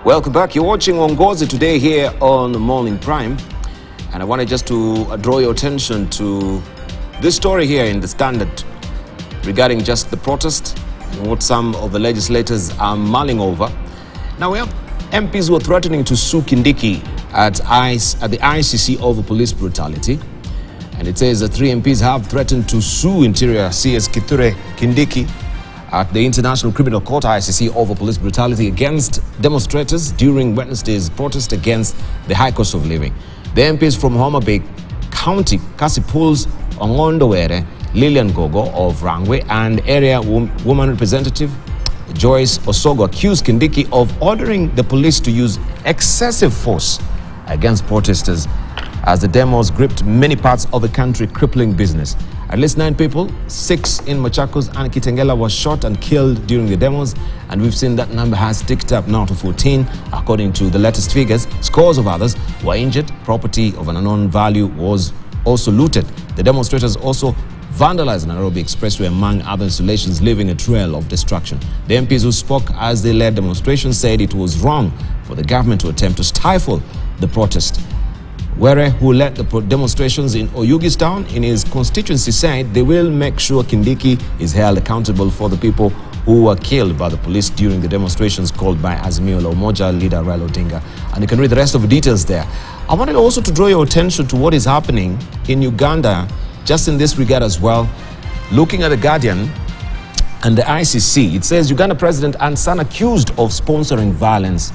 Welcome back. You're watching Uongozi Today here on Morning Prime. And I wanted just to draw your attention to this story here in the Standard regarding just the protest, what some of the legislators are mulling over. Now, we have MPs who are threatening to sue Kindiki at the ICC over police brutality. And it says that 3 MPs have threatened to sue Interior CS Kithure Kindiki at the International Criminal Court ICC over police brutality against demonstrators during Wednesday's protest against the high cost of living. The MPs from Homa Bay County, Kasipul's Ongondowere, Lillian Gogo of Rangwe, and area woman representative Joyce Osogo accused Kindiki of ordering the police to use excessive force against protesters as the demos gripped many parts of the country, crippling business. At least 9 people, 6 in Machakos and Kitengela, were shot and killed during the demos, and we've seen that number has ticked up now to 14. According to the latest figures, scores of others were injured. Property of an unknown value was also looted. The demonstrators also vandalized the Nairobi Expressway, among other installations, leaving a trail of destruction. The MPs who spoke as they led demonstrations said it was wrong for the government to attempt to stifle the protest. Were, who led the demonstrations in Oyugistown in his constituency, said they will make sure Kindiki is held accountable for the people who were killed by the police during the demonstrations called by Azimio la Umoja leader Raila Odinga. And you can read the rest of the details there. I wanted also to draw your attention to what is happening in Uganda, just in this regard as well. Looking at the Guardian and the ICC, it says Uganda President and son accused of sponsoring violence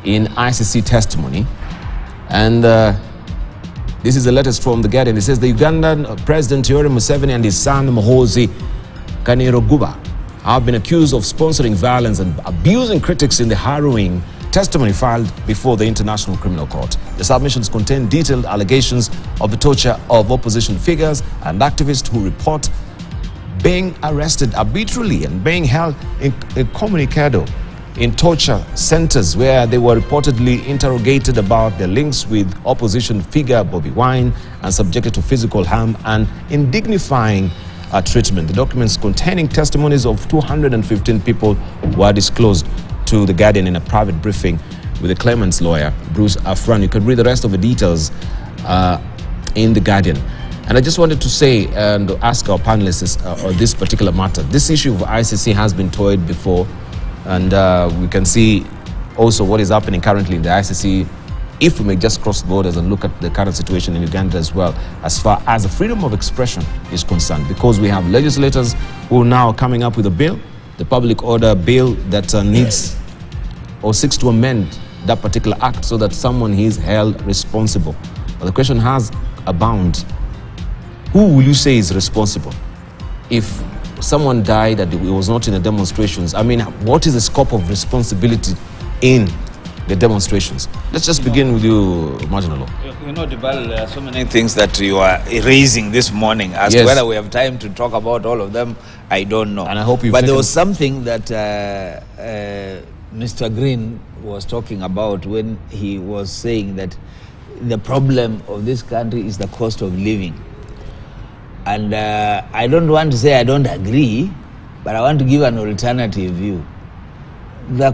in ICC testimony. And this is the latest from the Guardian. It says the Ugandan President Yoweri Museveni and his son Muhoozi Kainerugaba have been accused of sponsoring violence and abusing critics in the harrowing testimony filed before the International Criminal Court. The submissions contain detailed allegations of the torture of opposition figures and activists who report being arrested arbitrarily and being held incommunicado in torture centers, where they were reportedly interrogated about their links with opposition figure Bobby Wine and subjected to physical harm and indignifying treatment. The documents containing testimonies of 215 people were disclosed to the Guardian in a private briefing with the claimant's lawyer, Bruce Afran. You can read the rest of the details in the Guardian. And I just wanted to say and ask our panelists on this particular matter. This issue of ICC has been toyed before, and we can see also what is happening currently in the ICC, if we may just cross borders and look at the current situation in Uganda as well, as far as the freedom of expression is concerned, because we have legislators who are now coming up with a bill, the public order bill, that needs or seeks to amend that particular act so that someone is held responsible. But the question has abound: who will you say is responsible? If someone died and he was not in the demonstrations, I mean, what is the scope of responsibility in the demonstrations? Let's just begin with you, Marginal. You know, Dibal, there are so many things that you are raising this morning. As to whether we have time to talk about all of them, I don't know. And I hope you. But there was something that Mr. Green was talking about when he was saying that the problem of this country is the cost of living. And I don't want to say I don't agree, but I want to give an alternative view. The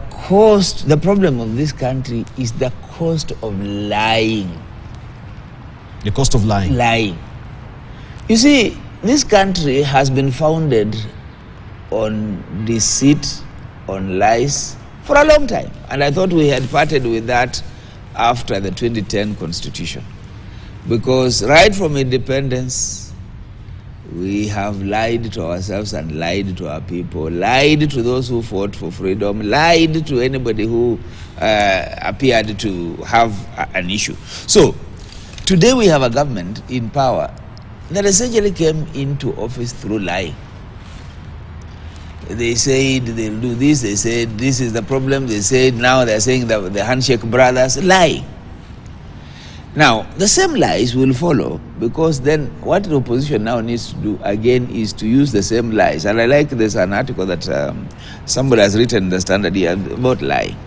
problem of this country is the cost of lying. The cost of lying? Lying. You see, this country has been founded on deceit, on lies, for a long time. And I thought we had parted with that after the 2010 Constitution. Because right from independence, we have lied to ourselves and lied to our people, lied to those who fought for freedom, lied to anybody who appeared to have an issue. So, today we have a government in power that essentially came into office through lying. They said they'll do this, they said this is the problem, they said now they're saying that the handshake brothers, lying. Now, the same lies will follow, because then what the opposition now needs to do again is to use the same lies. And I like there's an article that somebody has written in the Standard here about lying.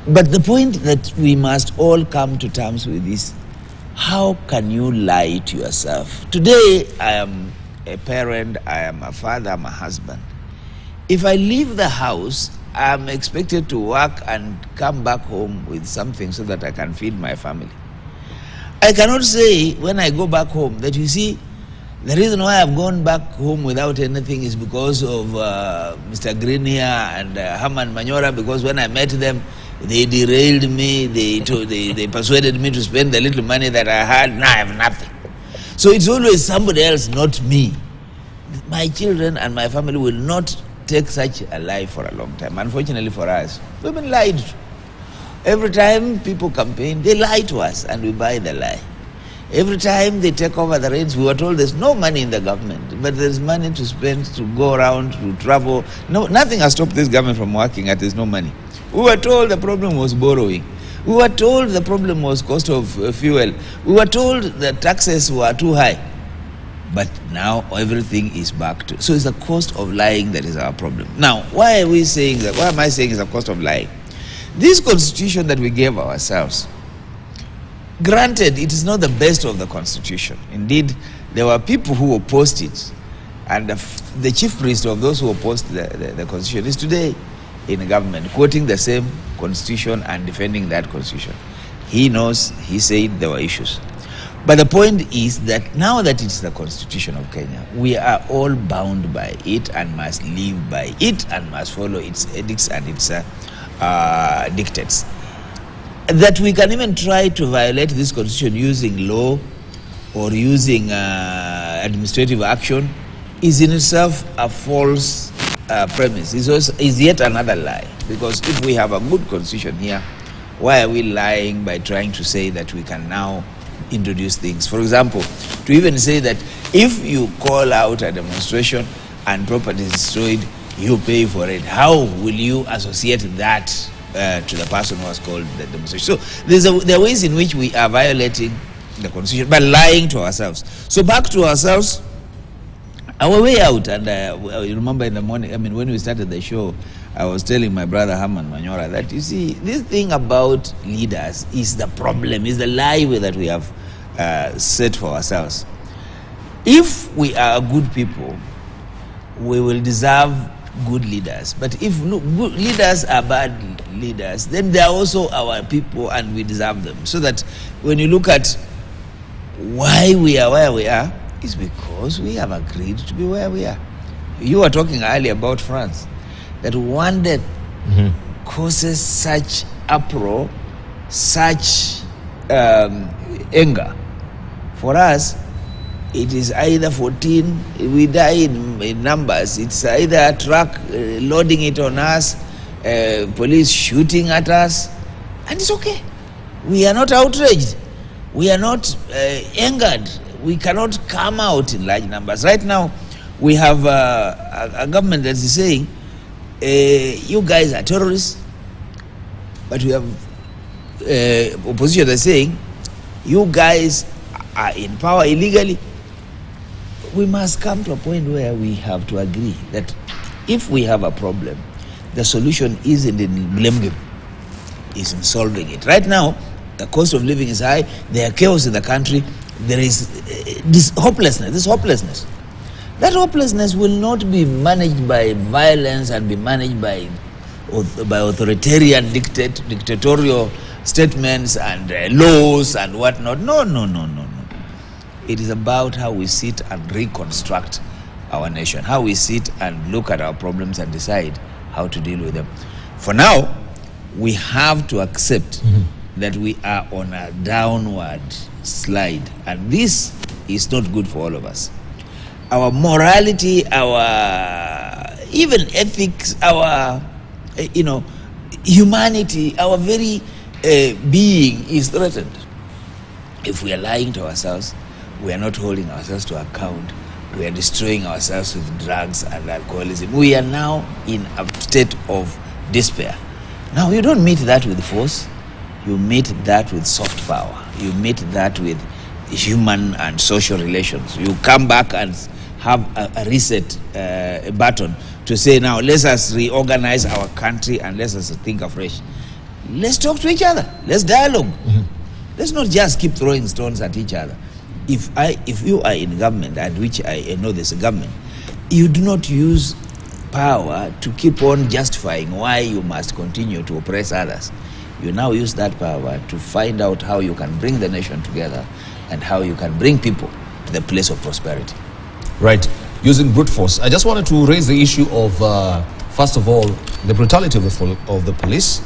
But the point that we must all come to terms with is, how can you lie to yourself? Today, I am a parent, I am a father, I'm a husband. If I leave the house I'm expected to work and come back home with something so that I can feed my family. I cannot say when I go back home that, you see, the reason why I've gone back home without anything is because of Mr. Green here and Herman Manyora, because when I met them, they derailed me, they persuaded me to spend the little money that I had. Now I have nothing. So it's always somebody else, not me. My children and my family will not take such a lie for a long time. Unfortunately for us, we've been lied to. Every time people campaign, they lie to us and we buy the lie. Every time they take over the reins, we were told there's no money in the government, but there's money to spend, to go around, to travel. No, nothing has stopped this government from working at there's no money. We were told the problem was borrowing. We were told the problem was cost of fuel. We were told the taxes were too high. But now everything is back to... So it's the cost of lying that is our problem. Now, why are we saying that? Why am I saying it's the cost of lying? This constitution that we gave ourselves, granted, it is not the best of the constitution. Indeed, there were people who opposed it. And the chief priest of those who opposed the constitution is today in the government, quoting the same constitution and defending that constitution. He knows, he said there were issues. But the point is that now that it's the constitution of Kenya, we are all bound by it and must live by it and must follow its edicts and its dictates. That we can even try to violate this constitution using law or using administrative action is in itself a false premise. Is yet another lie. Because if we have a good constitution here, why are we lying by trying to say that we can now introduce things? For example, to even say that if you call out a demonstration and property is destroyed, you pay for it. How will you associate that to the person who has called the demonstration? So there are ways in which we are violating the constitution by lying to ourselves. So back to ourselves, our way out. And you remember in the morning, I mean, when we started the show, I was telling my brother Herman Manyora that, you see, this thing about leaders is the problem, is the lie that we have set for ourselves. If we are good people, we will deserve good leaders. But if good leaders are bad leaders, then they are also our people and we deserve them. So that when you look at why we are where we are, it's because we have agreed to be where we are. You were talking earlier about France, that one that causes such uproar, such anger. For us, it is either 14, we die in numbers. It's either a truck loading it on us, police shooting at us, and it's okay. We are not outraged. We are not angered. We cannot come out in large numbers. Right now, we have a government that is saying, you guys are terrorists, but we have opposition that's saying, you guys are in power illegally. We must come to a point where we have to agree that if we have a problem, the solution isn't in blame game, is in solving it. Right now, the cost of living is high, there are chaos in the country, there is this hopelessness. That hopelessness will not be managed by violence and be managed by authoritarian dictatorial statements and laws and whatnot. No. It is about how we sit and reconstruct our nation, how we sit and look at our problems and decide how to deal with them. For now, we have to accept that we are on a downward slide, and this is not good for all of us. Our morality, our even ethics, our humanity, our very being is threatened. If we are lying to ourselves, we are not holding ourselves to account, we are destroying ourselves with drugs and alcoholism. We are now in a state of despair. Now, you don't meet that with force, you meet that with soft power, you meet that with human and social relations. You come back and have a reset button to say, now let us reorganize our country and let us think afresh. Let's talk to each other, let's dialogue. Let's not just keep throwing stones at each other. If you are in government, and which I know there's a government, you do not use power to keep on justifying why you must continue to oppress others. You now use that power to find out how you can bring the nation together and how you can bring people to the place of prosperity. Right. Using brute force. I just wanted to raise the issue of, first of all, the brutality of the police.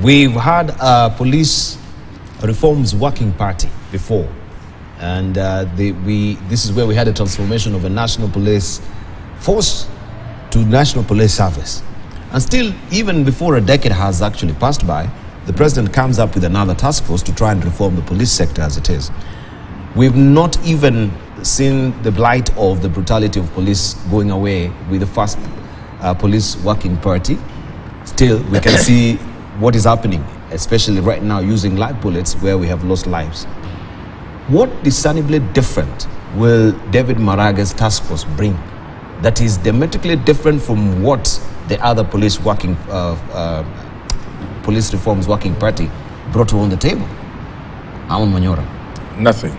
We've had a police reforms working party before. And this is where we had a transformation of a national police force to national police service. And still, even before a decade has actually passed by, the president comes up with another task force to try and reform the police sector as it is. We've not even seen the blight of the brutality of police going away with the first police working party. Still, we can see what is happening, especially right now using live bullets where we have lost lives. What discernibly different will David Maraga's task force bring that is diametrically different from what the other police reforms working party brought on the table? Amun Manyora. Nothing.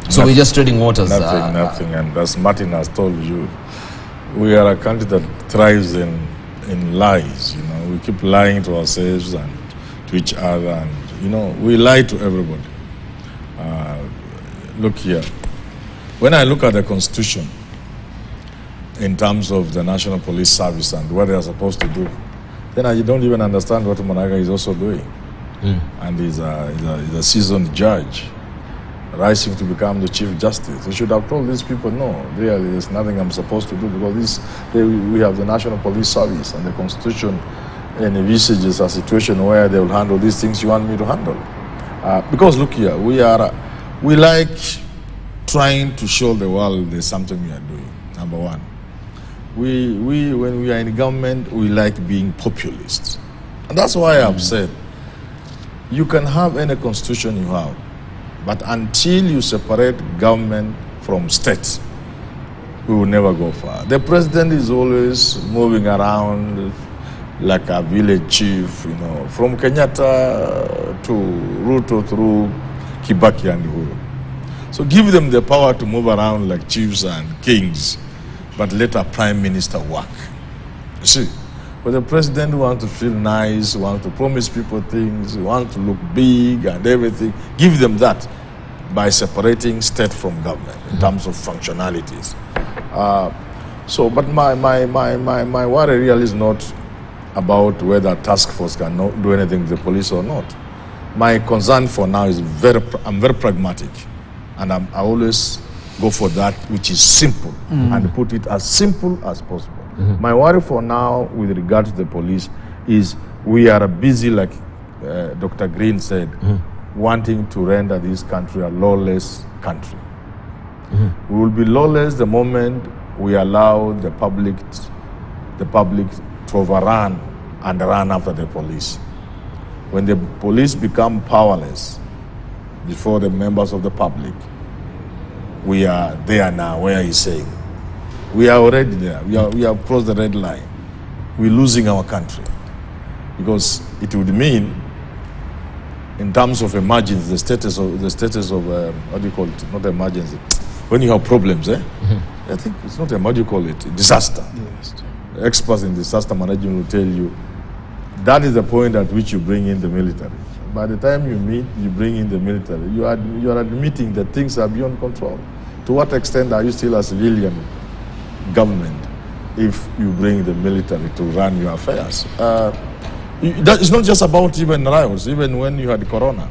So we're just trading waters. Nothing. And as Martin has told you, we are a country that thrives in lies. You know, we keep lying to ourselves and to each other, and you know, we lie to everybody. Look here. When I look at the Constitution in terms of the National Police Service and what they are supposed to do, then I don't even understand what Maraga is also doing. And he's a seasoned judge, rising to become the Chief Justice. He should have told these people, no, really, there's nothing I'm supposed to do, because we have the National Police Service, and the Constitution envisages a situation where they will handle these things you want me to handle. Because look here, we like trying to show the world there's something we are doing. Number one, when we are in government, we like being populists. And that's why I've said, you can have any constitution you have, but until you separate government from states, we will never go far. The president is always moving around like a village chief, you know, from Kenyatta to Ruto through Kibaki and Uhuru. So give them the power to move around like chiefs and kings, but let a prime minister work. You see? But the president wants to feel nice, wants to promise people things, wants to look big and everything. Give them that by separating state from government in terms of functionalities. But my worry really is not about whether task force can do anything to the police or not. My concern for now is I'm very pragmatic, and I always go for that which is simple and put it as simple as possible. My worry for now with regard to the police is we are busy, like Dr. Green said, wanting to render this country a lawless country. We will be lawless the moment we allow the public to overrun and run after the police. When the police become powerless before the members of the public, we are there now, where he's saying. We are already there. We have crossed the red line. We're losing our country. Because it would mean, in terms of emergency, the status of what do you call it? Not emergency. When you have problems, I think it's not what do you call it? Disaster. Yes. Experts in disaster management will tell you that is the point at which you bring in the military. By the time you bring in the military, you are admitting that things are beyond control. To what extent are you still a civilian government if you bring the military to run your affairs? It's not just about even riots. Even when you had Corona,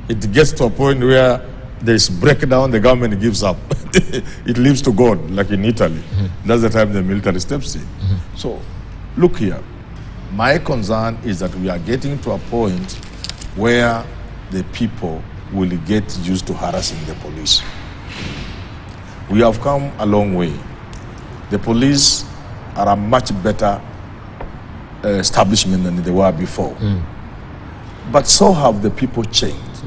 it gets to a point where there's breakdown, the government gives up. It leaves to God, like in Italy. That's the time the military steps in. So, look here. My concern is that we are getting to a point where the people will get used to harassing the police. We have come a long way. The police are a much better establishment than they were before. But so have the people changed.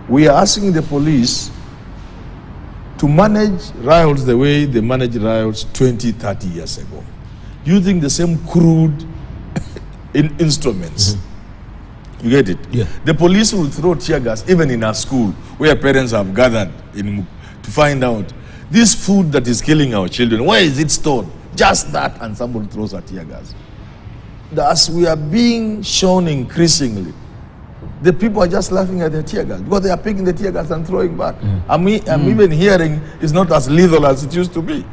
We are asking the police to manage riots the way they managed riots 20, 30 years ago, using the same crude instruments. You get it? Yeah. The police will throw tear gas even in our school, where parents have gathered to find out. This food that is killing our children, where is it stored? Just that, and somebody throws a tear gas. As we are being shown increasingly, the people are just laughing at the tear gas because they are picking the tear gas and throwing back. I'm even hearing it's not as lethal as it used to be.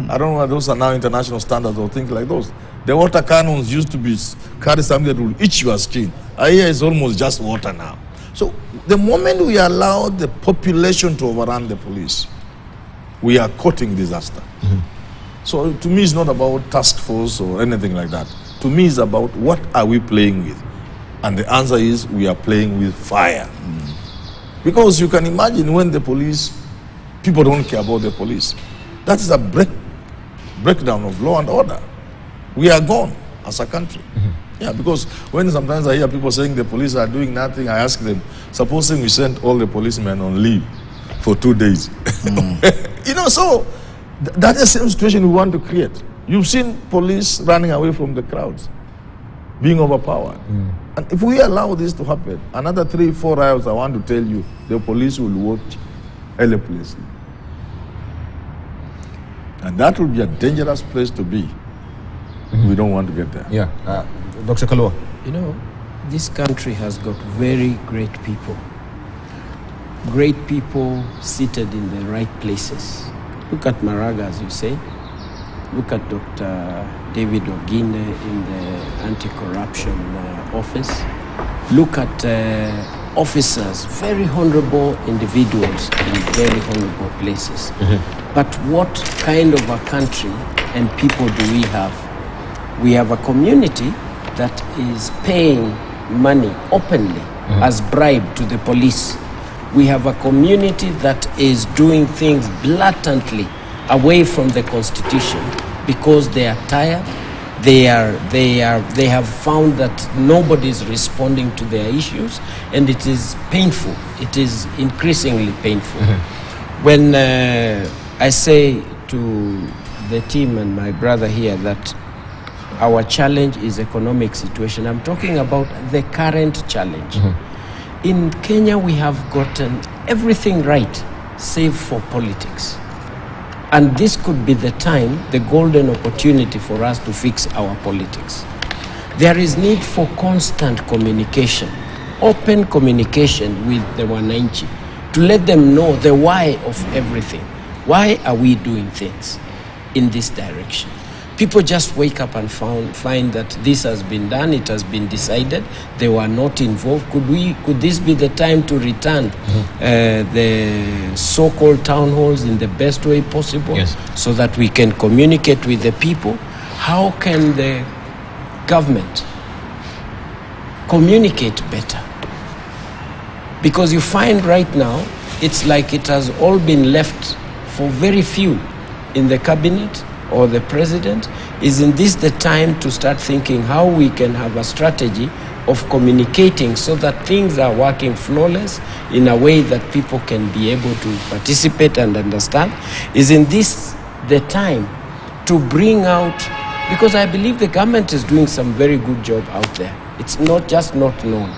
I don't know whether those are now international standards or things like those. The water cannons used to be carry something that will itch your skin. I hear it's almost just water now. So the moment we allow the population to overrun the police, we are courting disaster. So to me, it's not about task force or anything like that. To me, it's about what are we playing with? And the answer is we are playing with fire. Because you can imagine when the police, people don't care about the police. That is a breakdown of law and order. We are gone as a country. Yeah, because when sometimes I hear people saying the police are doing nothing, I ask them, supposing we sent all the policemen on leave for 2 days. You know, so that's the same situation we want to create. You've seen police running away from the crowds, being overpowered. And if we allow this to happen, another 3-4 riots, I want to tell you, the police will watch helplessly. And that will be a dangerous place to be. We don't want to get there. Yeah. Dr. Kalua. You know, this country has got very great people. Great people seated in the right places. Look at Maraga, as you say. Look at Dr. David Ogine in the anti-corruption office. Look at officers, very honorable individuals in very honorable places. But what kind of a country and people do we have? We have a community that is paying money openly as bribe to the police. We have a community that is doing things blatantly away from the Constitution because they are tired. They have found that nobody is responding to their issues, and it is painful. It is increasingly painful. When I say to the team and my brother here that our challenge is economic situation, I'm talking about the current challenge. In Kenya, we have gotten everything right, save for politics. And this could be the time, the golden opportunity for us to fix our politics. There is need for constant communication, open communication with the Wananchi, to let them know the why of everything. Why are we doing things in this direction? People just wake up and find that this has been done, it has been decided, they were not involved. Could this be the time to return the so-called town halls in the best way possible, so that we can communicate with the people? How can the government communicate better? Because you find right now, it's like it has all been left for very few in the cabinet or the president. Isn't this the time to start thinking how we can have a strategy of communicating so that things are working flawless in a way that people can be able to participate and understand? Isn't this the time to bring out, because I believe the government is doing some very good job out there. It's not just not known.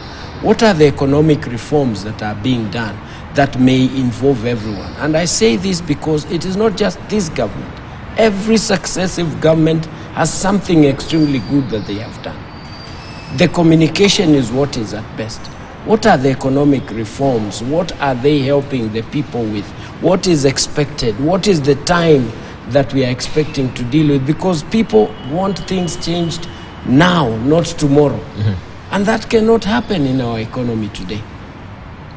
What are the economic reforms that are being done that may involve everyone? And I say this because it is not just this government. Every successive government has something extremely good that they have done. The communication is what is at best. What are the economic reforms? What are they helping the people with? What is expected? What is the time that we are expecting to deal with? Because people want things changed now, not tomorrow. And that cannot happen in our economy today.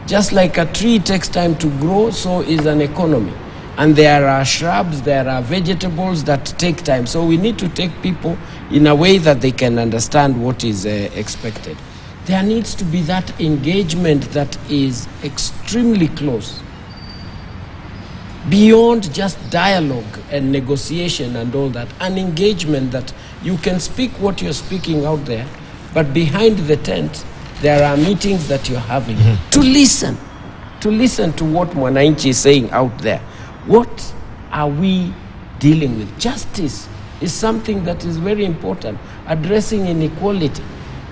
Just like a tree takes time to grow, so is an economy. And there are shrubs, there are vegetables that take time. So we need to take people in a way that they can understand what is expected. There needs to be that engagement that is extremely close, beyond just dialogue and negotiation and all that. An engagement that you can speak what you're speaking out there, but behind the tent, there are meetings that you're having to listen to what Mwananchi is saying out there. What are we dealing with? Justice is something that is very important. Addressing inequality.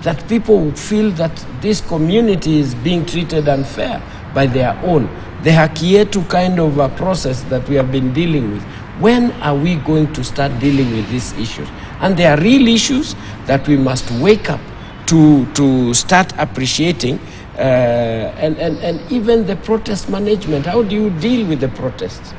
that people feel that this community is being treated unfair by their own. The haki yetu kind of a process that we have been dealing with. When are we going to start dealing with these issues? And they are real issues that we must wake up to start appreciating. And even the protest management, how do you deal with the protests?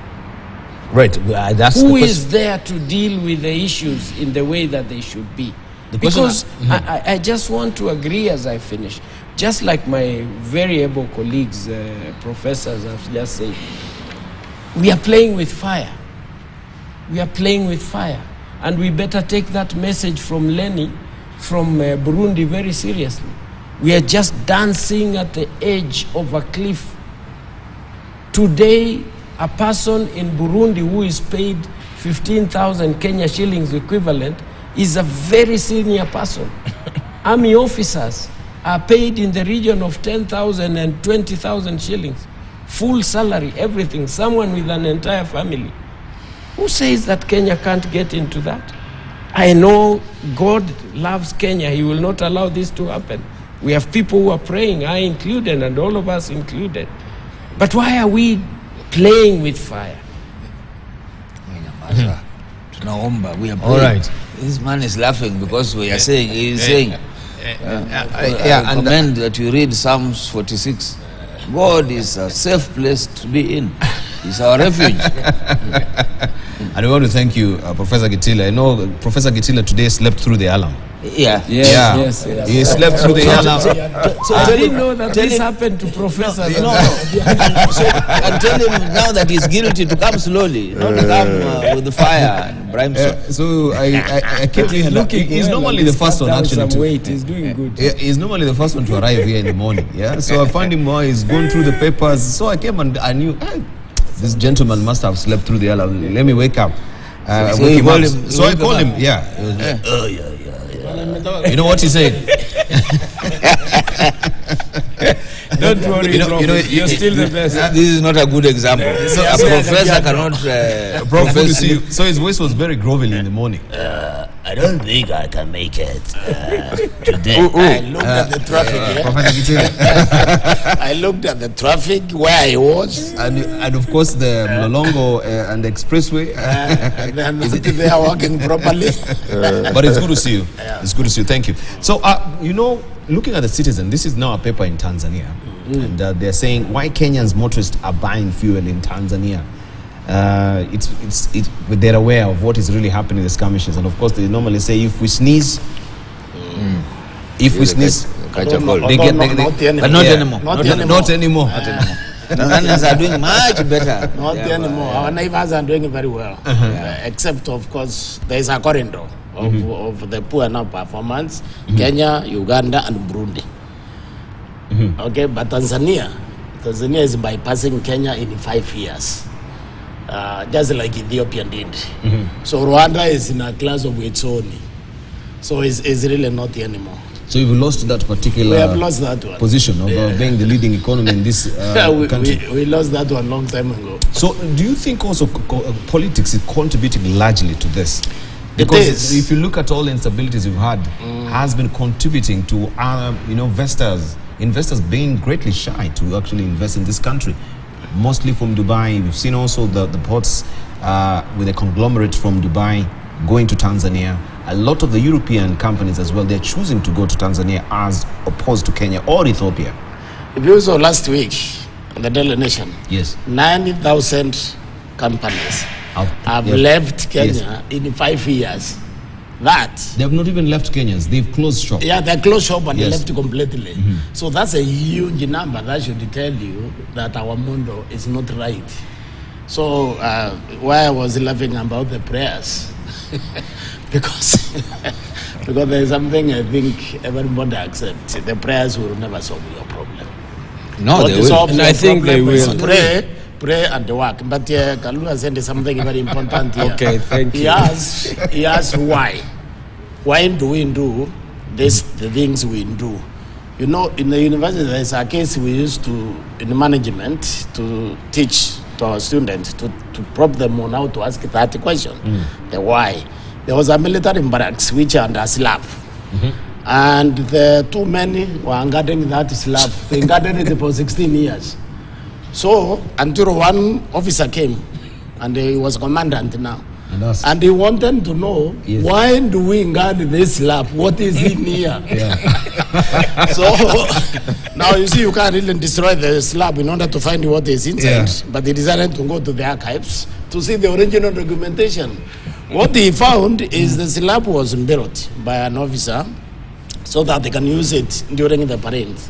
Right. Who is there to deal with the issues in the way that they should be? Because I just want to agree as I finish. Just like my very able colleagues, professors have just said, we are playing with fire. We are playing with fire. And we better take that message from Lenny, from Burundi very seriously. We are just dancing at the edge of a cliff. Today, a person in Burundi who is paid 15,000 Kenya shillings equivalent is a very senior person. Army officers are paid in the region of 10,000 and 20,000 shillings. Full salary, everything, someone with an entire family. Who says that Kenya can't get into that? I know God loves Kenya. He will not allow this to happen. We have people who are praying, I included, and all of us included. But why are we playing with fire? We are playing. All right. This man is laughing because we are saying, he is saying, and recommend that you read Psalms 46. God is a safe place to be in. It's our refuge. And we want to thank you, Professor Gitila. I know Professor Gitila today slept through the alarm. Yeah. Yes. He slept through the alarm. So I didn't know that this happened to professors. No. And tell him now that he's guilty to come slowly, not to come with the fire and brimstone. So I kept looking. He's normally the first one actually to wait. He's doing good. He's normally the first one to arrive here in the morning. Yeah. So I found him while he's going through the papers. So I came and I knew this gentleman must have slept through the alarm. Let me wake up. So I called him. Yeah. He was like, oh yeah. You know what he said? Don't worry, you're still the best. This is not a good example. A professor cannot. So his voice was very grovelly in the morning. I don't think I can make it today. I looked at the traffic. I looked at the traffic where I was. And of course the Mlolongo and the expressway. And then they are working properly. But it's good to see you. It's good to see you. Thank you. So, looking at the Citizen, this is now a paper in Tanzania. And they're saying why Kenyans motorists are buying fuel in Tanzania. They're aware of what is really happening in the skirmishes, and of course they normally say if we sneeze, catch a cold. But not anymore. Not anymore. Tanzanians are doing much better. Not anymore. Our neighbors are doing very well, except of course there is a corridor of the poor now performance: Kenya, Uganda, and Burundi. Okay, but Tanzania is bypassing Kenya in 5 years. Just like Ethiopia did. So Rwanda is in a class of its own. So it's really not anymore. So you've lost that particular we have lost that one. Position of being the leading economy in this country. We lost that one a long time ago. So do you think also politics is contributing largely to this? Because if you look at all the instabilities you've had, has been contributing to investors being greatly shy to actually invest in this country. Mostly from Dubai. We've seen also the ports with a conglomerate from Dubai going to Tanzania. A lot of the European companies as well, they're choosing to go to Tanzania as opposed to Kenya or Ethiopia. If you saw last week on the Daily Nation, yes, 90,000 companies have left Kenya in 5 years. They have not even left Kenyans. They've closed shop. Yeah, they closed shop and they left completely. So that's a huge number. That should tell you that our mundo is not right. So why I was laughing about the prayers, because there is something I think everybody accepts. The prayers will never solve your problem. No, they will. And I think they will. Pray and work. But Kalua said something very important here. Okay, thank you. He asked why. Why do we do the things we do? You know, in the university, there's a case we used to, in management, to teach to our students, to prompt them on how to ask 30 questions. The why. There was a military barracks which are under Slav. And the two men were guarding that slab. They guarded it for 16 years. So until one officer came, and he was commandant now. And he wanted to know, why do we guard this slab? What is in here? So now you see, you can't really destroy the slab in order to find what is inside. But he decided to go to the archives to see the original documentation. What he found is the slab was built by an officer so that they can use it during the parades.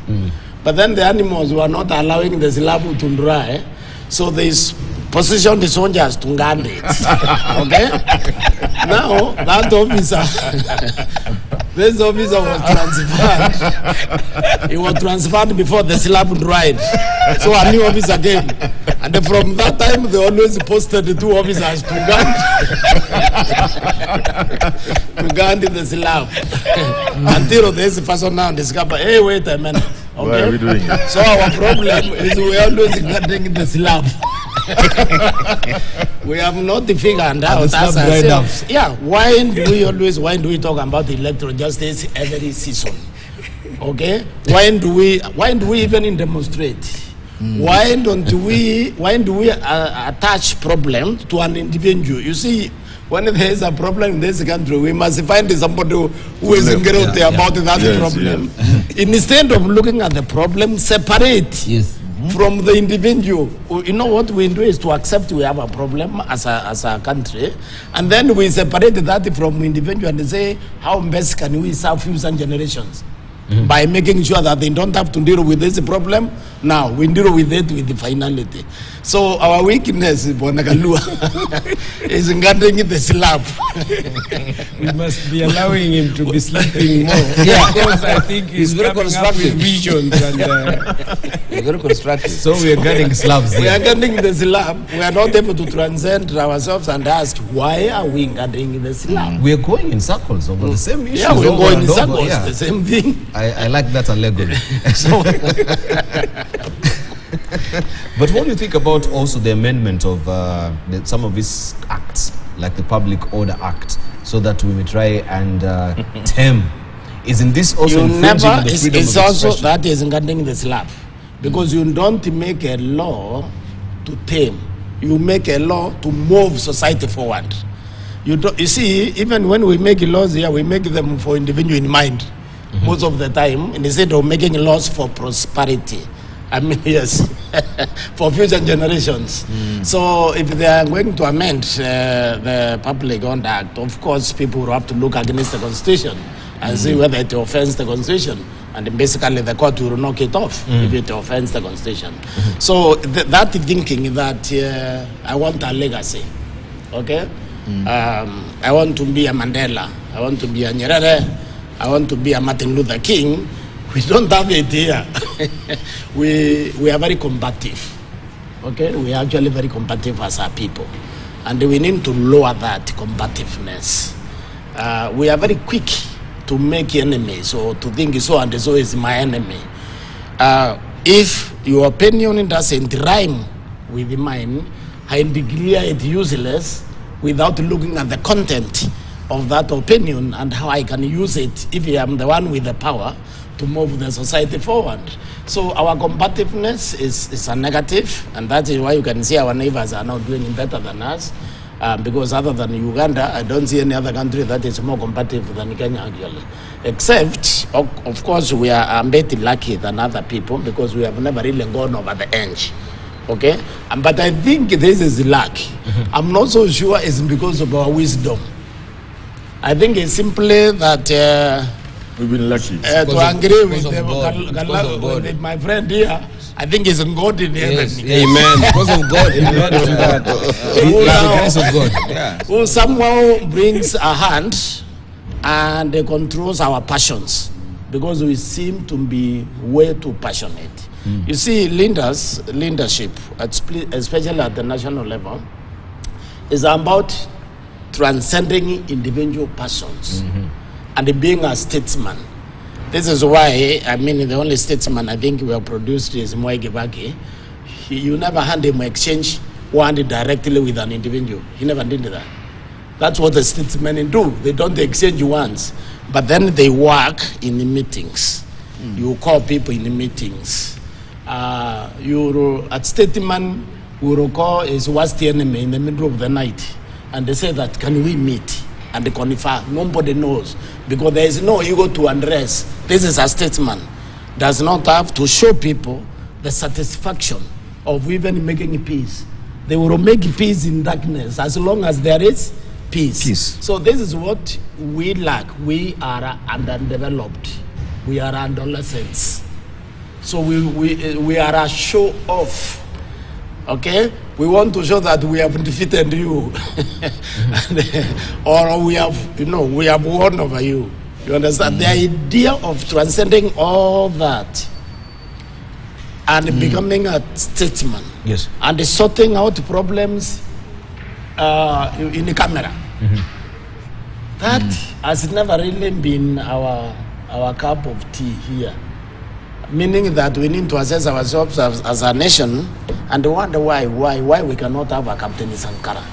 But then the animals were not allowing the slab to dry, so they positioned the soldiers to guard it. Okay? Now, that officer, this officer was transferred. He was transferred before the slab dried. So a new officer came. And from that time, they always posted the two officers to guard the slab. Until this person now discovered, hey, wait a minute. Okay? Why are we doing it? So our problem is we are always guarding the slab. We have not figured out ourselves. Yeah, why do we talk about electoral justice every season? Okay, why do we even demonstrate? Why do we attach problem to an individual? You see, when there is a problem in this country, we must find somebody who is guilty about that problem. Instead of looking at the problem, separate. From the individual. You know what we do is to accept we have a problem as a country, and then we separate that from individual and say, how best can we serve future generations? By making sure that they don't have to deal with this problem. Now we deal with it with the finality. So our weakness is guarding the slab. We must be allowing him to be sleeping more. Because I think he's very constructive visions and very constructive. So we are guarding slabs. We are guarding the slab. We are not able to transcend ourselves and ask, why are we guarding the slab? We are going in circles over the same issue. Yeah, we are going in circles, the same thing. I like that allegory. But what do you think about also the amendment of some of these acts, like the Public Order Act, so that we may try and tame? Isn't this also infringing the freedom of expression? It's also that is guarding the slab, because you don't make a law to tame. You make a law to move society forward. You see, even when we make laws here, we make them for individual in mind. Most of the time, instead of making laws for prosperity. I mean, yes, for future generations. So if they are going to amend the Public Order Act, of course, people will have to look against the Constitution and see whether it offends the Constitution. And basically, the court will knock it off if it offends the Constitution. So that thinking that I want a legacy, okay? I want to be a Mandela. I want to be a Nyerere. I want to be a Martin Luther King. We don't have it here. we are very combative. Okay? We are actually very combative as a people. And we need to lower that combativeness. We are very quick to make enemies or to think so and so is my enemy. If your opinion doesn't rhyme with mine, I declare it useless without looking at the content of that opinion and how I can use it if I am the one with the power to move the society forward. So our combativeness is a negative, and that is why you can see our neighbors are now doing better than us, because other than Uganda, I don't see any other country that is more combative than Kenya actually. Except, of course, we are a bit lucky than other people because we have never really gone over the edge. Okay? But I think this is luck. I'm not so sure it's because of our wisdom. I think it's simply that we've been lucky. To agree with my friend here, I think it's God in heaven. Amen. Because of God. Who somehow brings a hand and controls our passions because we seem to be way too passionate. You see, leadership, especially at the national level, is about transcending individual passions and being a statesman. This is why, I mean, the only statesman I think we have produced is Mwai Kibaki. You never had him exchange one directly with an individual. He never did that. That's what the statesmen do. They don't exchange words, but then they work in the meetings. You call people in the meetings. A statesman will call his worst enemy in the middle of the night, and they say that, can we meet? And they confer. Nobody knows, because there is no ego to undress. This is a statesman. Does not have to show people the satisfaction of even making peace. They will make peace in darkness as long as there is peace. So this is what we lack. We are underdeveloped. We are adolescents. So we are a show off. Okay? We want to show that we have defeated you. Or we have won over you. You understand? The idea of transcending all that and becoming a statesman, yes, and sorting out problems in the camera. That has never really been our cup of tea here. Meaning that we need to assess ourselves as a nation and wonder why we cannot have a Captain Sankara.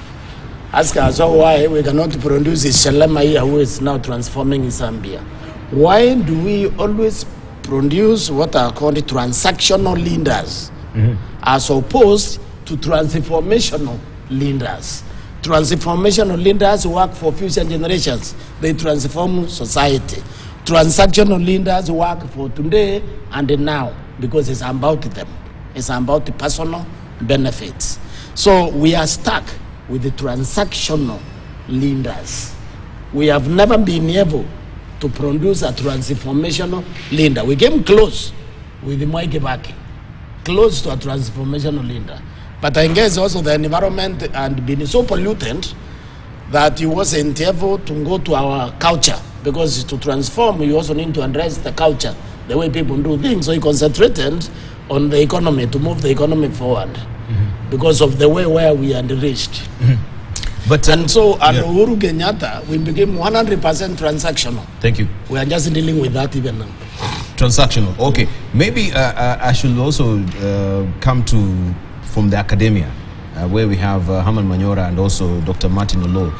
Ask ourselves why we cannot produce a Shalema here who is now transforming in Zambia. Why do we always produce what are called transactional leaders as opposed to transformational leaders? Transformational leaders work for future generations. They transform society. Transactional leaders work for today and now because it's about them. It's about the personal benefits. So we are stuck with the transactional leaders. We have never been able to produce a transformational leader. We came close with the Mwai Kibaki, close to a transformational leader. But I guess also the environment had been so polluted that he wasn't able to go to our culture, because to transform, you also need to address the culture, the way people do things. So he concentrated on the economy, to move the economy forward, because of the way where we had reached. But and so under Uhuru Kenyatta, we became 100% transactional. Thank you. We are just dealing with that even now. Transactional. Okay. Maybe I should also come to from the academia, where we have Herman Manyora and also Dr. Martin Olo.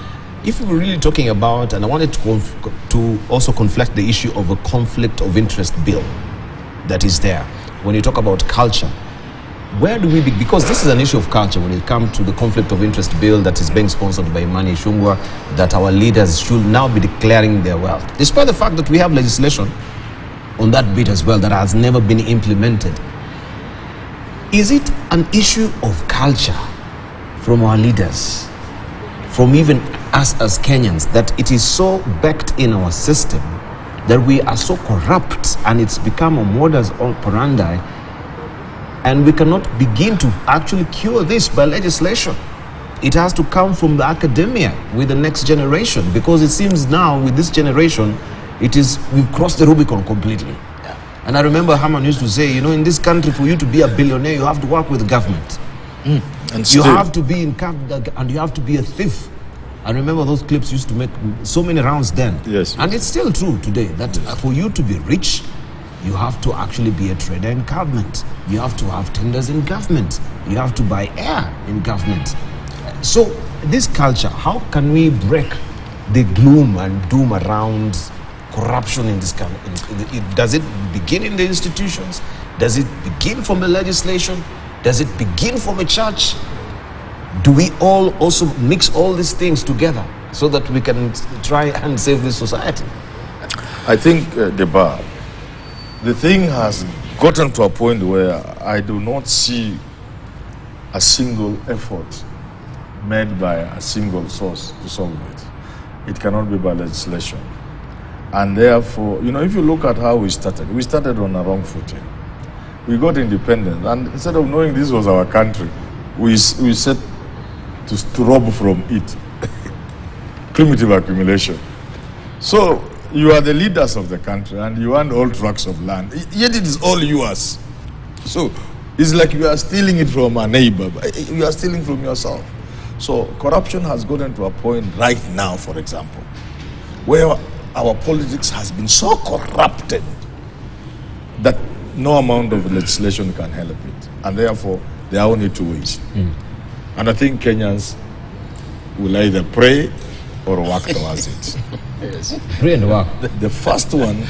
If we're really talking about, and I wanted to also conflict the issue of a conflict of interest bill that is there. When you talk about culture, where do we because this is an issue of culture when it comes to the conflict of interest bill that is being sponsored by Imani Ichung'wah, that our leaders should now be declaring their wealth, despite the fact that we have legislation on that bit as well that has never been implemented. Is it an issue of culture from our leaders, from even us as Kenyans, that it is so backed in our system that we are so corrupt and it's become a modus operandi, and we cannot begin to actually cure this by legislation? It has to come from the academia with the next generation, because it seems now with this generation, we've crossed the Rubicon completely. And I remember Herman used to say, you know, in this country, for you to be a billionaire, you have to work with the government. And you have to be in and you have to be a thief. I remember those clips used to make so many rounds then. Yes. And it's still true today that for you to be rich, you have to actually be a trader in government. You have to have tenders in government. You have to buy air in government. So this culture, how can we break the gloom and doom around corruption in this country? Does it begin in the institutions? Does it begin from the legislation? Does it begin from a church? Do we all also mix all these things together so that we can try and save this society? I think, the thing has gotten to a point where I do not see a single effort made by a single source to solve it. It cannot be by legislation. And therefore, you know, if you look at how we started on a wrong footing. We got independence, and instead of knowing this was our country, we set to rob from it. Primitive accumulation. So you are the leaders of the country and you want all tracts of land, yet it is all yours. So it's like you are stealing it from a neighbor, but you are stealing from yourself. So corruption has gotten to a point right now, for example, where our politics has been so corrupted that no amount of legislation can help it. And therefore, there are only two ways. And I think Kenyans will either pray or work towards it. Yes. Pray and work. The first one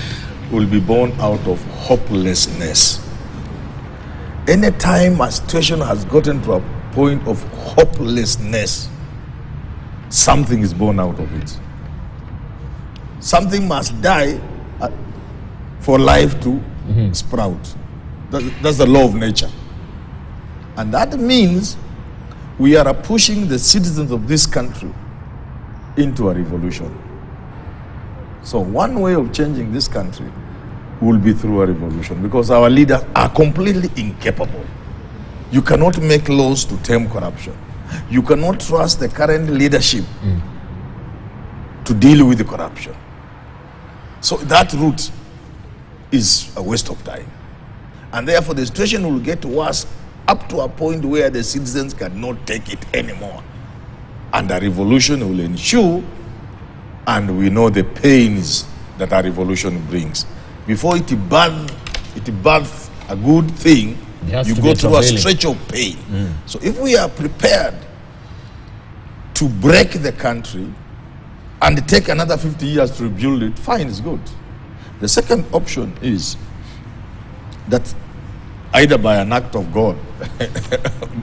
will be born out of hopelessness. Anytime a situation has gotten to a point of hopelessness, something is born out of it. Something must die for life to sprout. That's the law of nature. And that means we are pushing the citizens of this country into a revolution. So one way of changing this country will be through a revolution, because our leaders are completely incapable. You cannot make laws to tame corruption. You cannot trust the current leadership to deal with the corruption. So that route is a waste of time. And therefore the situation will get worse up to a point where the citizens cannot take it anymore. And a revolution will ensue, and we know the pains that a revolution brings. Before it births a good thing, you go through a stretch of pain. So if we are prepared to break the country and take another 50 years to rebuild it, fine, it's good. The second option is that either by an act of God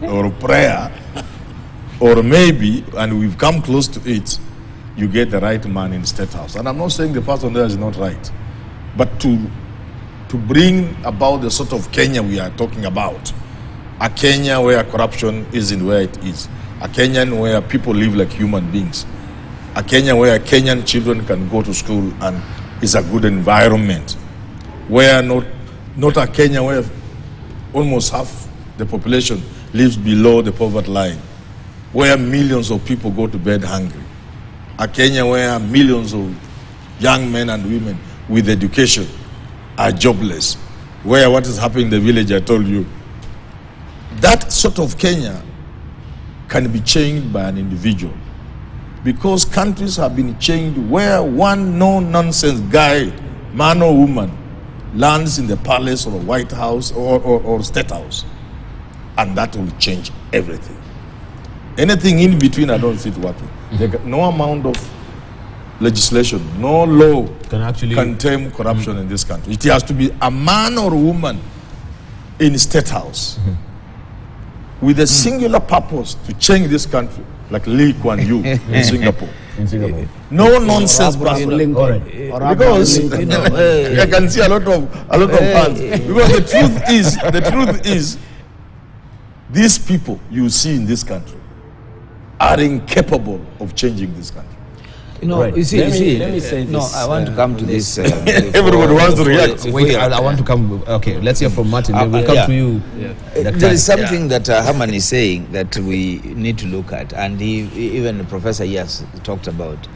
or prayer, or maybe, and we've come close to it, you get the right man in State House. And I'm not saying the person there is not right, but to bring about the sort of Kenya we are talking about, a Kenya where corruption isn't where it is, a Kenyan where people live like human beings, a Kenya where Kenyan children can go to school and is a good environment, where not a Kenya where almost half the population lives below the poverty line, where millions of people go to bed hungry, a Kenya where millions of young men and women with education are jobless, where what is happening in the village, I told you, that sort of Kenya can be changed by an individual. Because countries have been changed where one no-nonsense guy, man or woman, lands in the palace or the White House or State House, and that will change everything. Anything in between, I don't see it working. No amount of legislation, no law can tame corruption in this country. It has to be a man or woman in State House with a singular purpose to change this country, like Lee Kuan Yew in Singapore. No nonsense person. Because I can see a lot of hands. Because the truth is, these people you see in this country are incapable of changing this country. You know, you see, let me say this. No, I want to come to this. Everybody wants to react. Wait, I want to come. Okay, let's hear from Martin. Then we'll come to you. There is something that Herman is saying that we need to look at, and even the professor has talked about.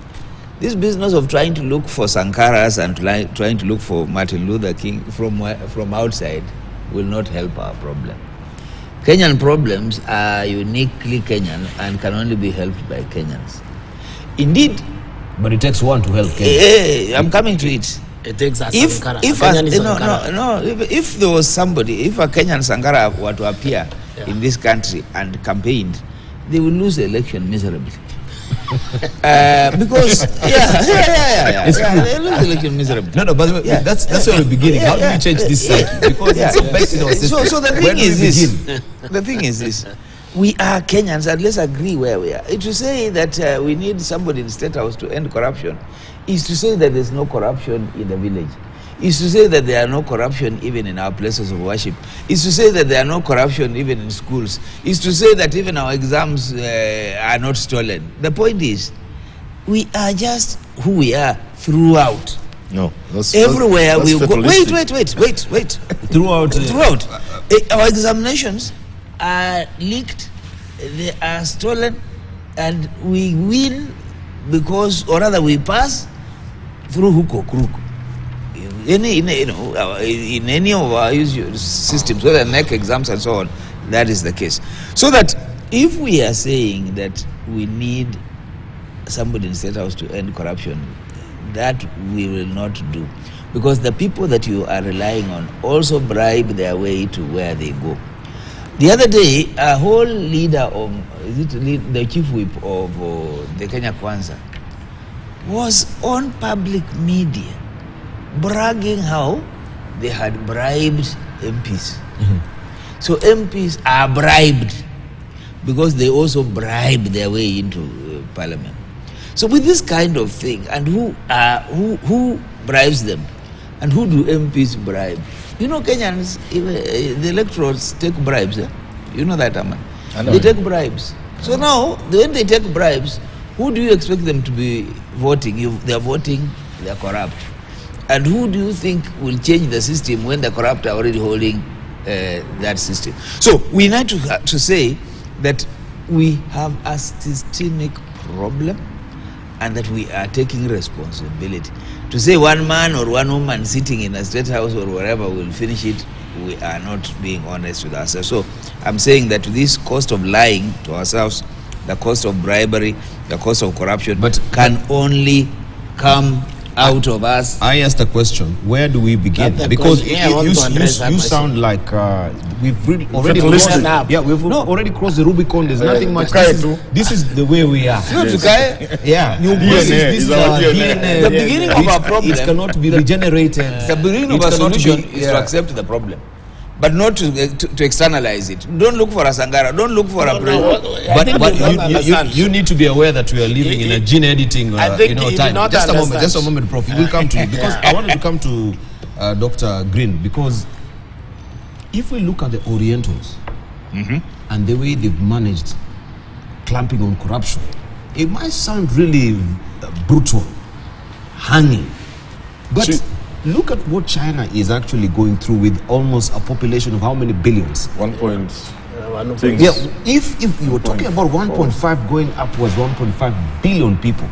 This business of trying to look for Sankaras and trying to look for Martin Luther King from outside will not help our problem. Kenyan problems are uniquely Kenyan and can only be helped by Kenyans. Indeed. But it takes one to help Kenya. I'm coming to it. It takes a Sankara. If there was somebody, if a Kenyan Sankara were to appear in this country and campaigned, they will lose the election miserably. Because they lose the election miserably. No, but that's where we're beginning. How do we change this cycle? Because it's affecting our system. So the thing is this. The thing is this. We are Kenyans, and let's agree where we are. To say that we need somebody in the State House to end corruption is to say that there's no corruption in the village. Is to say that there are no corruption even in our places of worship. Is to say that there are no corruption even in schools. Is to say that even our exams are not stolen. The point is, we are just who we are throughout. No, everywhere we go. Wait. Throughout. Our examinations are leaked, they are stolen, and we win because, or rather we pass through hook or crook. In any of our systems, whether NEC exams and so on, that is the case. So that if we are saying that we need somebody in the State House to end corruption, that we will not do. Because the people that you are relying on also bribe their way to where they go. The other day, a whole leader of, the chief whip of the Kenya Kwanza was on public media bragging how they had bribed MPs. So MPs are bribed because they also bribe their way into parliament. So with this kind of thing, and who bribes them? And who do MPs bribe? You know, Kenyans, the electorates take bribes. You know that, Aman? They take bribes. So now, when they take bribes, who do you expect them to be voting? If they're voting, they're corrupt. And who do you think will change the system when the corrupt are already holding that system? So we need to say that we have a systemic problem and that we are taking responsibility. To say one man or one woman sitting in a state house or wherever will finish it, we are not being honest with ourselves. So I'm saying that this cost of lying to ourselves, the cost of bribery, the cost of corruption, can only come out of us. I asked a question. Where do we begin? Because you sound like we've already already crossed the Rubicon. There's nothing much. This is the way we are. Yeah. This is our DNA. The beginning of our problem. It cannot be regenerated. The beginning of a solution is to accept the problem, but not to externalize it. Don't look for a Sangara. Don't look for a president. But you need to be aware that we are living in a gene editing time. Just a moment, Prof. We'll come to you because I wanted to come to Dr. Green, because if we look at the Orientals and the way they've managed clamping on corruption, it might sound really brutal, hanging, but look at what China is actually going through with almost a population of how many billions? 1.6. Yeah, if you were talking about 1.5 going upwards, 1.5 billion people.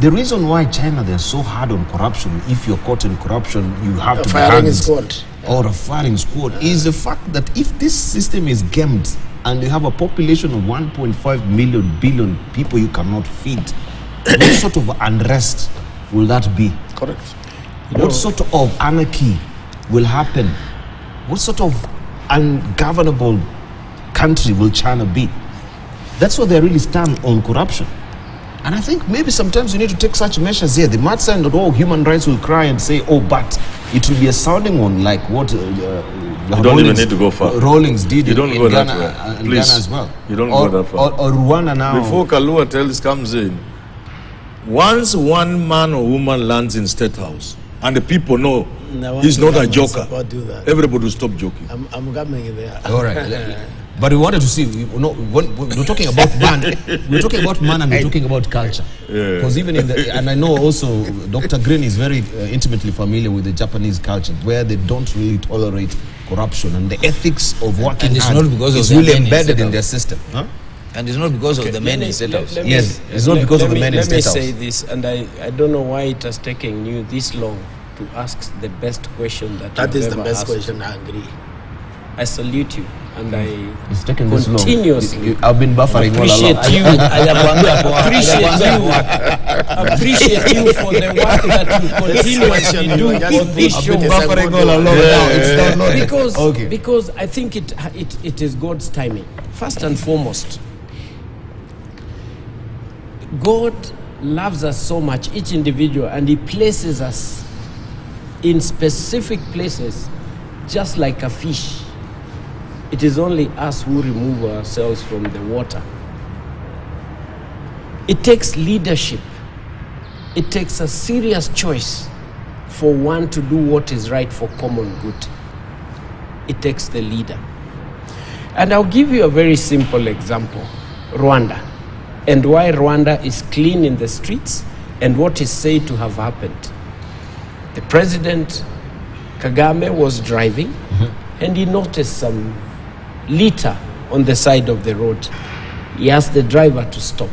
The reason why China, they're so hard on corruption, if you're caught in corruption, you have to be hanged or a firing squad, is the fact that if this system is gamed and you have a population of 1.5 billion people you cannot feed, what sort of unrest will that be? Correct. What sort of anarchy will happen? What sort of ungovernable country will China be? That's what they really stand on corruption. And I think maybe sometimes you need to take such measures here. They might say that all human rights will cry and say, oh, but it will be a sounding one like what you don't even need to go far. Rawlings did you don't in go Ghana, that way. in Ghana as well. You don't go that far. Or Rwanda now. Before Kalua comes in, once one man or woman lands in State House, and the people know he's not a joker, everybody will stop joking. I'm coming there. All right. But we wanted to see, we're talking about man, we're talking about man and we're talking about culture. Because even in the, and I know also Dr. Green is very intimately familiar with the Japanese culture, where they don't really tolerate corruption, and the ethics of working hard is really embedded in their system. Huh? And it's not because of the men in State House. Yes, it's not because of the men in State House. Let me say this, and I don't know why it has taken you this long to ask the best question that is ever the best asked. question, I agree. I salute you, and I it's taken this continuously long. I've been buffering appreciate all you. Appreciate you for the work that you continuously do for this show. Buffering all along. Because I think it is God's timing. First and foremost, God loves us so much, each individual, and He places us in specific places, just like a fish. It is only us who remove ourselves from the water. It takes leadership. It takes a serious choice for one to do what is right for common good. It takes the leader. And I'll give you a very simple example. Rwanda. And why Rwanda is clean in the streets and what is said to have happened. The President Kagame was driving and he noticed some litter on the side of the road. He asked the driver to stop.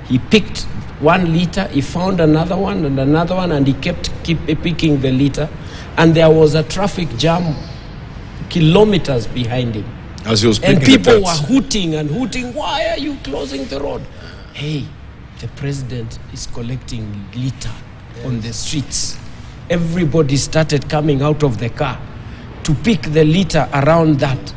He picked one litter, he found another one, and he kept picking the litter. And there was a traffic jam kilometers behind him. As he was and people were hooting and hooting, why are you closing the road? Hey, the president is collecting litter on the streets. Everybody started coming out of the car to pick the litter around that,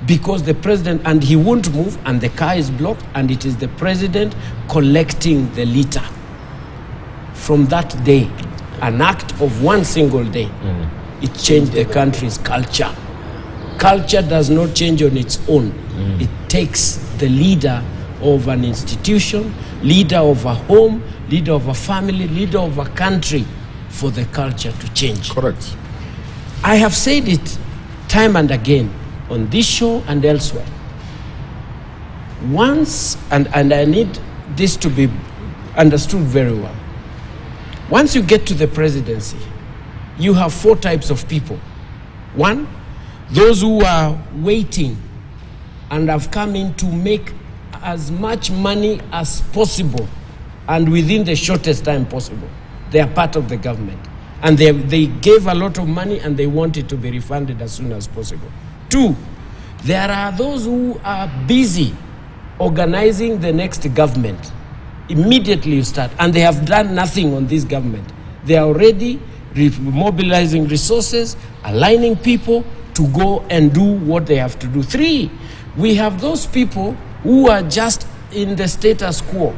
because the president, and he won't move, and the car is blocked, and it is the president collecting the litter. from that day, an act of one single day, it changed the country's culture. Culture does not change on its own. It takes the leader of an institution, leader of a home, leader of a family, leader of a country for the culture to change. Correct. I have said it time and again on this show and elsewhere. Once, and I need this to be understood very well. Once you get to the presidency, you have 4 types of people. 1, those who are waiting and have come in to make as much money as possible and within the shortest time possible. They are part of the government. And they gave a lot of money and they want it to be refunded as soon as possible. 2, there are those who are busy organizing the next government. Immediately you start, and they have done nothing on this government. They are already mobilizing resources, aligning people to go and do what they have to do. 3, we have those people who are just in the status quo.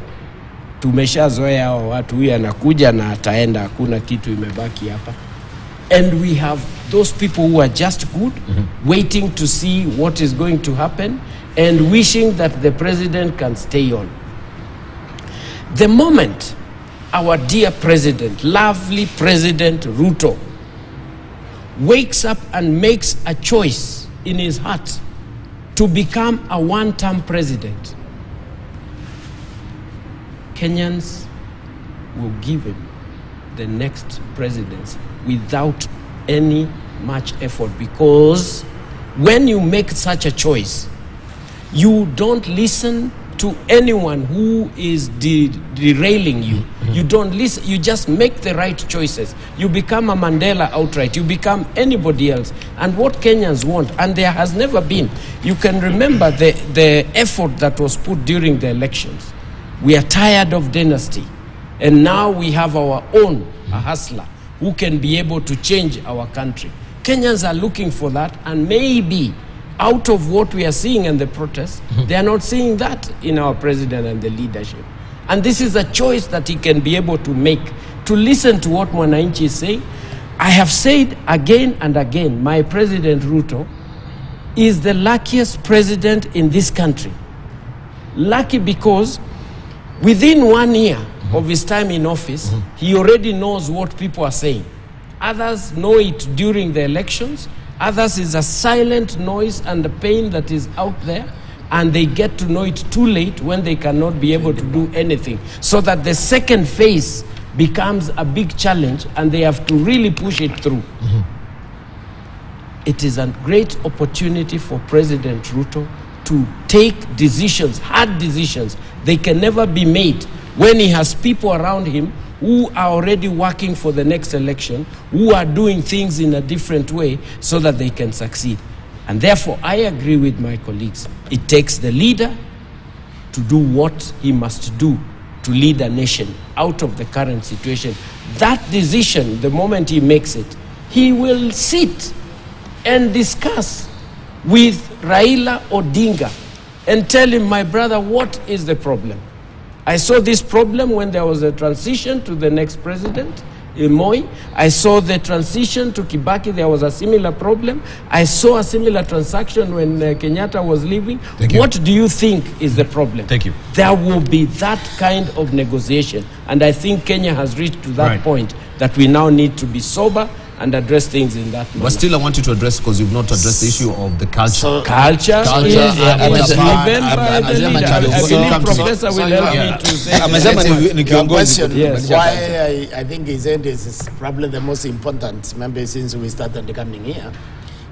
Tumeshazoea hao watu, huyu anakuja na ataenda, hakuna kitu imebaki hapa. And we have those people who are just good, waiting to see what is going to happen and wishing that the president can stay on. The moment our dear president, lovely President Ruto, wakes up and makes a choice in his heart to become a one-term president, Kenyans will give him the next presidency without any much effort, because when you make such a choice, you don't listen to anyone who is derailing you. You don't listen, you just make the right choices. You become a Mandela outright, you become anybody else. And what Kenyans want, and there has never been, you can remember the effort that was put during the elections. We are tired of dynasty, and now we have our own, a hustler, who can be able to change our country. Kenyans are looking for that, and maybe out of what we are seeing in the protests, they are not seeing that in our president and the leadership. And this is a choice that he can be able to make, to listen to what Mwananchi is saying. I have said again and again, my President Ruto is the luckiest president in this country. Lucky because within 1 year of his time in office, he already knows what people are saying. Others know it during the elections. Others is a silent noise and the pain that is out there, and they get to know it too late when they cannot be able to do anything. So that the second phase becomes a big challenge and they have to really push it through. It is a great opportunity for President Ruto to take decisions, hard decisions. They can never be made when he has people around him who are already working for the next election, who are doing things in a different way so that they can succeed. And therefore, I agree with my colleagues. It takes the leader to do what he must do to lead a nation out of the current situation. That decision, the moment he makes it, he will sit and discuss with Raila Odinga and tell him, my brother, what is the problem? I saw this problem when there was a transition to the next president, Moi. I saw the transition to Kibaki, there was a similar problem. I saw a similar transaction when Kenyatta was leaving. What do you think is the problem? Thank you. There will be that kind of negotiation. And I think Kenya has reached to that point that we now need to be sober and address things in that manner. But still, I want you to address, because you've not addressed the issue of the culture. So, culture is driven by the leader. I believe Professor will help me to say the question. Yes. Why I think his end is probably the most important, maybe since we started coming here,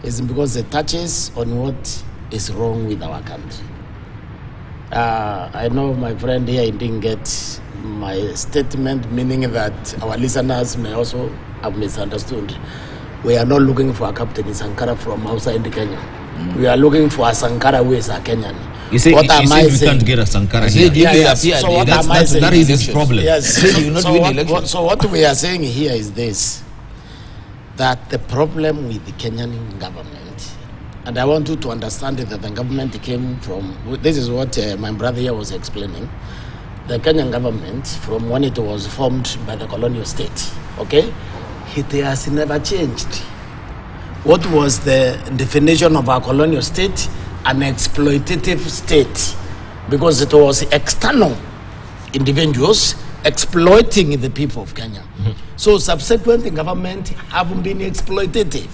is because it touches on what is wrong with our country. I know my friend here didn't get my statement, meaning that our listeners may also have misunderstood. We are not looking for a Captain Sankara from outside Kenya. We are looking for a Sankara who is a Kenyan. You say, what am I saying? You can't get a Sankara here. So what am I saying? That is his problem. Yes. So what we are saying here is this, that the problem with the Kenyan government, and I want you to understand that the government came from, this is what my brother here was explaining, the Kenyan government from when it was formed by the colonial state, okay, it has never changed. What was the definition of our colonial state? An exploitative state, because it was external individuals exploiting the people of Kenya. So subsequent government haven't been exploitative.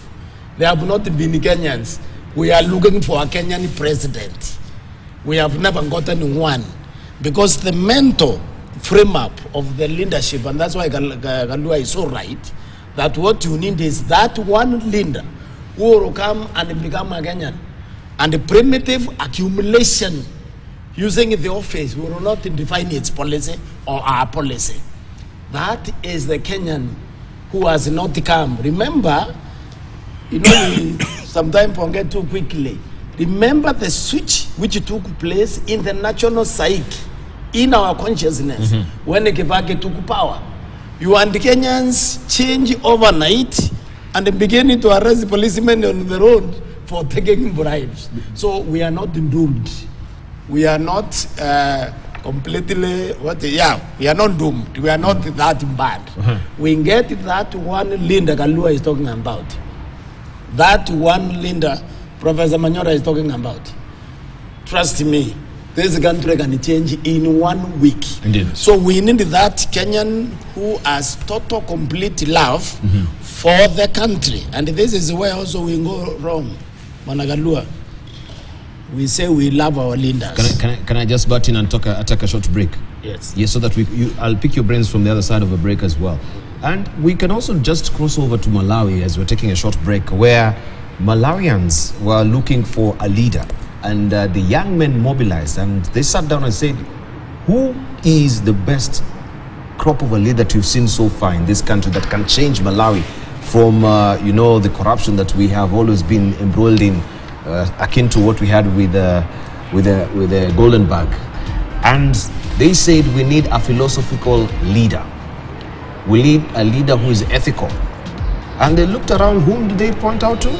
They have not been Kenyans. We are looking for a Kenyan president. We have never gotten one, because the mental frame-up of the leadership, and that's why Galua is so right, that what you need is that one leader who will come and become a Kenyan. And the primitive accumulation using the office will not define its policy or our policy. That is the Kenyan who has not come. Remember, you know, we sometimes forget too quickly. Remember the switch which took place in the national psyche, in our consciousness, when Kibaki took power. You and the Kenyans change overnight and begin to arrest policemen on the road for taking bribes. So we are not doomed. We are not completely, we are not doomed. We are not that bad. We get that one Linda Kalua is talking about. That one Linda Professor Manyora is talking about. Trust me, this country can change in 1 week. Indeed. So we need that Kenyan who has total, complete love for the country. And this is where also we go wrong. Managalua, we say we love our leaders. Can I just butt in and take a short break? Yes. Yes, so that I'll pick your brains from the other side of a break as well. And we can also just cross over to Malawi as we're taking a short break, where Malawians were looking for a leader. And the young men mobilized and they sat down and said, who is the best crop of a leader that you've seen so far in this country that can change Malawi from, the corruption that we have always been embroiled in, akin to what we had with the Golden Bag. And they said we need a philosophical leader. We need a leader who is ethical. And they looked around, whom did they point out to?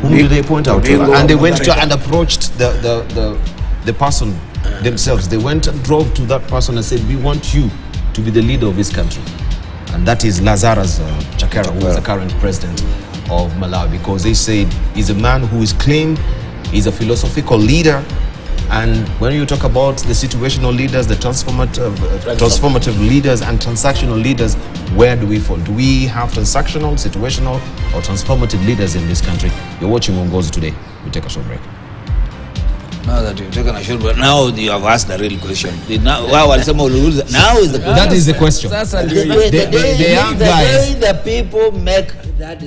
And they went to and approached the person themselves. They went and drove to that person and said, we want you to be the leader of this country. And that is Lazarus Chakwera, who is the current president of Malawi, because they said he's a man who is clean, he's a philosophical leader. And when you talk about the situational leaders, the transformative leaders and transactional leaders, where do we fall? Do we have transactional, situational, or transformative leaders in this country? You're watching Uongozi Today. We take a short break. Now that you've taken a short break, now you have asked the real question. Now is the question. That is the question. The young guys. The way the people make that.